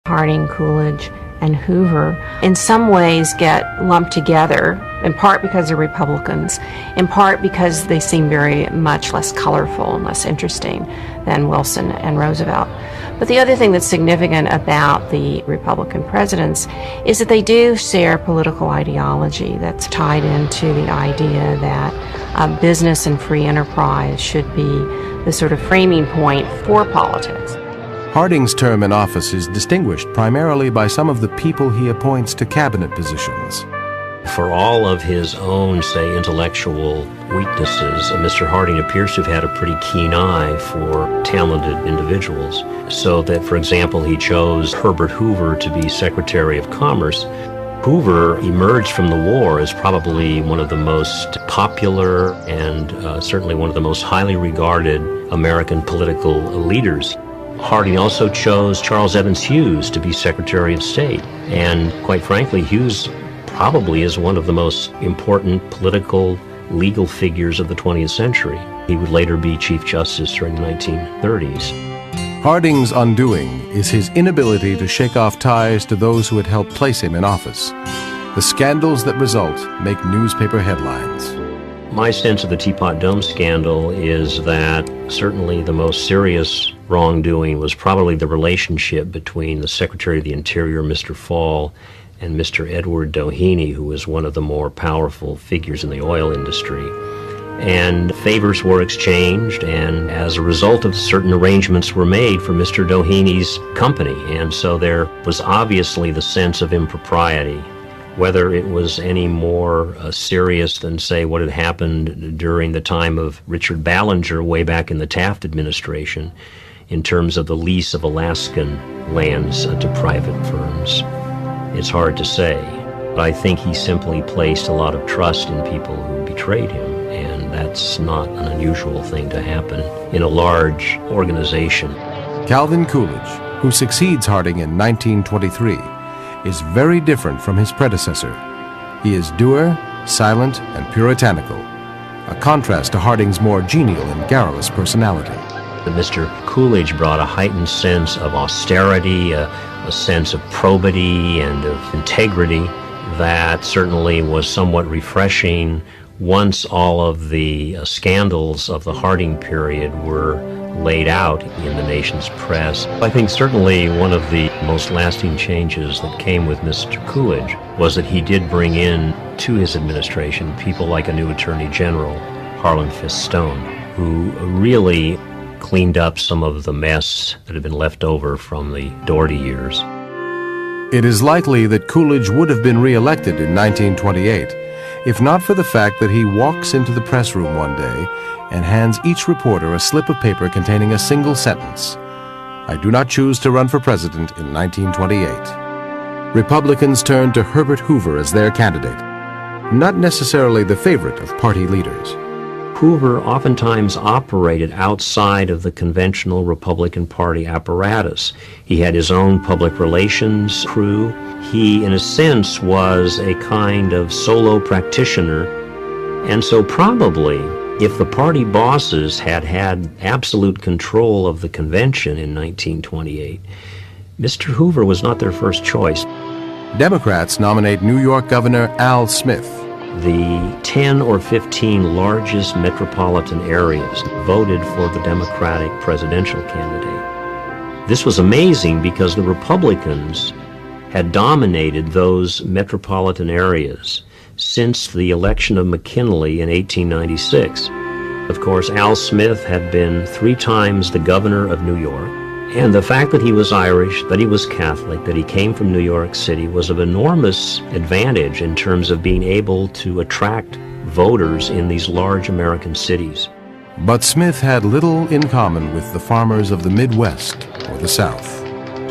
Harding, Coolidge, and Hoover in some ways get lumped together, in part because they're Republicans, in part because they seem very much less colorful and less interesting than Wilson and Roosevelt. But the other thing that's significant about the Republican presidents is that they do share political ideology that's tied into the idea that business and free enterprise should be the sort of framing point for politics. Harding's term in office is distinguished primarily by some of the people he appoints to cabinet positions. For all of his own, say, intellectual weaknesses, Mr. Harding appears to have had a pretty keen eye for talented individuals. So that, for example, he chose Herbert Hoover to be Secretary of Commerce. Hoover emerged from the war as probably one of the most popular and certainly one of the most highly regarded American political leaders. Harding also chose Charles Evans Hughes to be Secretary of State. And quite frankly, Hughes probably is one of the most important political, legal figures of the 20th century. He would later be Chief Justice during the 1930s. Harding's undoing is his inability to shake off ties to those who had helped place him in office. The scandals that result make newspaper headlines. My sense of the Teapot Dome scandal is that certainly the most serious wrongdoing was probably the relationship between the Secretary of the Interior, Mr. Fall, and Mr. Edward Doheny, who was one of the more powerful figures in the oil industry. And favors were exchanged, and as a result of certain arrangements were made for Mr. Doheny's company. And so there was obviously the sense of impropriety. Whether it was any more serious than, say, what had happened during the time of Richard Ballinger way back in the Taft administration in terms of the lease of Alaskan lands to private firms, it's hard to say. But I think he simply placed a lot of trust in people who betrayed him, and that's not an unusual thing to happen in a large organization. Calvin Coolidge, who succeeds Harding in 1923, is very different from his predecessor. He is dour, silent, and puritanical, a contrast to Harding's more genial and garrulous personality. Mr. Coolidge brought a heightened sense of austerity, a sense of probity and of integrity that certainly was somewhat refreshing once all of the scandals of the Harding period were laid out in the nation's press. I think certainly one of the most lasting changes that came with Mr. Coolidge was that he did bring in to his administration people like a new Attorney General, Harlan Fiske Stone, who really cleaned up some of the mess that had been left over from the Doherty years. It is likely that Coolidge would have been re-elected in 1928 if not for the fact that he walks into the press room one day and hands each reporter a slip of paper containing a single sentence. "I do not choose to run for president in 1928. Republicans turned to Herbert Hoover as their candidate, not necessarily the favorite of party leaders. Hoover oftentimes operated outside of the conventional Republican Party apparatus. He had his own public relations crew. He, in a sense, was a kind of solo practitioner. And so probably, if the party bosses had had absolute control of the convention in 1928, Mr. Hoover was not their first choice. Democrats nominate New York Governor Al Smith. The 10 or 15 largest metropolitan areas voted for the Democratic presidential candidate. This was amazing because the Republicans had dominated those metropolitan areas since the election of McKinley in 1896. Of course, Al Smith had been 3 times the governor of New York, and the fact that he was Irish, that he was Catholic, that he came from New York City was of enormous advantage in terms of being able to attract voters in these large American cities. But Smith had little in common with the farmers of the Midwest or the South.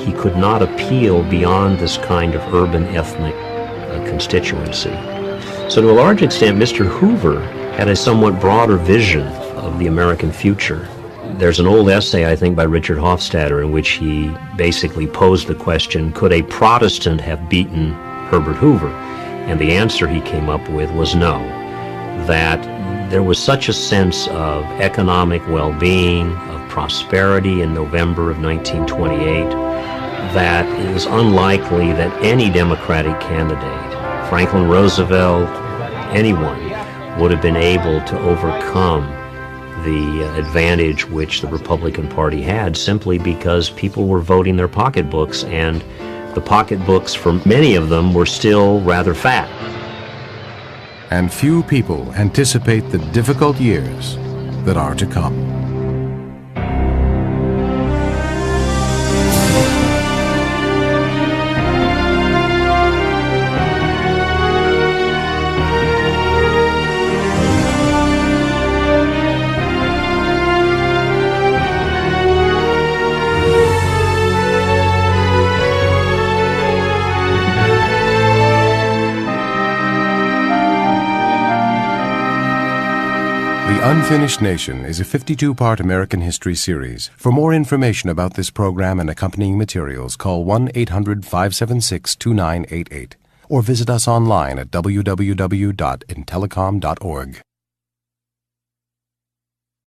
He could not appeal beyond this kind of urban ethnic constituency. So to a large extent, Mr. Hoover had a somewhat broader vision of the American future. There's an old essay, I think, by Richard Hofstadter in which he basically posed the question, could a Protestant have beaten Herbert Hoover? And the answer he came up with was no, that there was such a sense of economic well-being, of prosperity in November of 1928, that it was unlikely that any Democratic candidate, Franklin Roosevelt, anyone, would have been able to overcome the advantage which the Republican Party had, simply because people were voting their pocketbooks, and the pocketbooks for many of them were still rather fat. And few people anticipate the difficult years that are to come. The Unfinished Nation is a 52-part American history series. For more information about this program and accompanying materials, call 1-800-576-2988 or visit us online at www.intelecom.org.